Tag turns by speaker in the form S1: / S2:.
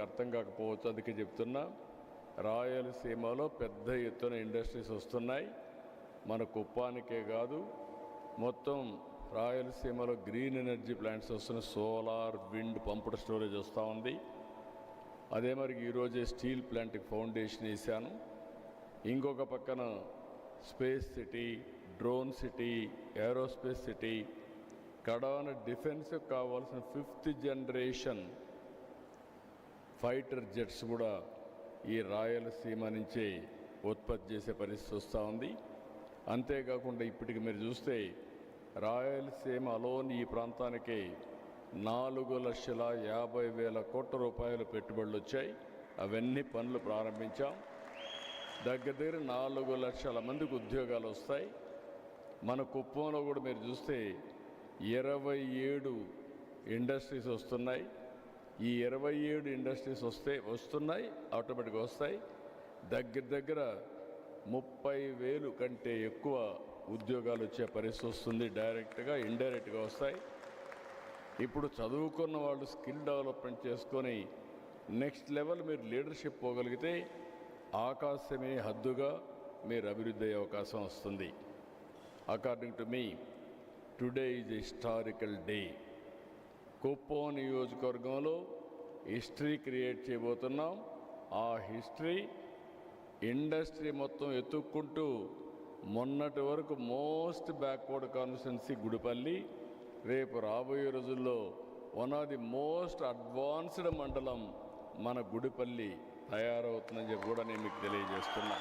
S1: అర్థం కాకపోవచ్చు, అందుకే చెప్తున్నా. రాయలసీమలో పెద్ద ఎత్తున ఇండస్ట్రీస్ వస్తున్నాయి. మన కుప్పానికే కాదు, మొత్తం రాయలసీమలో గ్రీన్ ఎనర్జీ ప్లాంట్స్ వస్తున్నాయి. సోలార్, విండ్, పంప్డ్ స్టోరేజ్ వస్తూ ఉంది. అదే మరి ఈరోజే స్టీల్ ప్లాంట్కి ఫౌండేషన్ వేశాను. ఇంకొక పక్కన space city, drone city, aerospace city, కడాన డిఫెన్స్కి కావాల్సిన 5th జనరేషన్ ఫైటర్ జెట్స్ కూడా ఈ రాయలసీమ నుంచే ఉత్పత్తి చేసే పరిస్థితి వస్తూ ఉంది. అంతేకాకుండా ఇప్పటికి మీరు చూస్తే రాయలసీమ అలోన్ ఈ ప్రాంతానికి 4,50,000 కోట్ల రూపాయలు పెట్టుబడులు వచ్చాయి. అవన్నీ పనులు ప్రారంభించాం. దగ్గర 4 లక్షల మందికి ఉద్యోగాలు వస్తాయి. మన కుప్పంలో కూడా మీరు చూస్తే 27 ఇండస్ట్రీస్ వస్తున్నాయి. ఈ 27 ఇండస్ట్రీస్ వస్తున్నాయి, ఆటోమేటిక్గా వస్తాయి. దగ్గర 30,000 కంటే ఎక్కువ ఉద్యోగాలు వచ్చే పరిస్థితి వస్తుంది. డైరెక్ట్గా, ఇండైరెక్ట్గా వస్తాయి. ఇప్పుడు చదువుకున్న వాళ్ళు స్కిల్ డెవలప్మెంట్ చేసుకొని నెక్స్ట్ లెవెల్ మీరు లీడర్షిప్ పోగలిగితే ఆకాశమే హద్దుగా మీరు అభివృద్ధి అయ్యే అవకాశం వస్తుంది. According to me, today is a historical day. Kuppam నియోజకవర్గంలో హిస్టరీ క్రియేట్ చేయబోతున్నాం. ఆ హిస్టరీ ఇండస్ట్రీ మొత్తం ఎత్తుక్కుంటూ మొన్నటి వరకు మోస్ట్ బ్యాక్వర్డ్ కాన్స్టిట్యున్సీ గుడిపల్లి, రేపు రాబోయే రోజుల్లో one of the most advanced మండలం మన గుడిపల్లి తయారవుతుందని చెప్పి కూడా నేను మీకు తెలియజేస్తున్నా.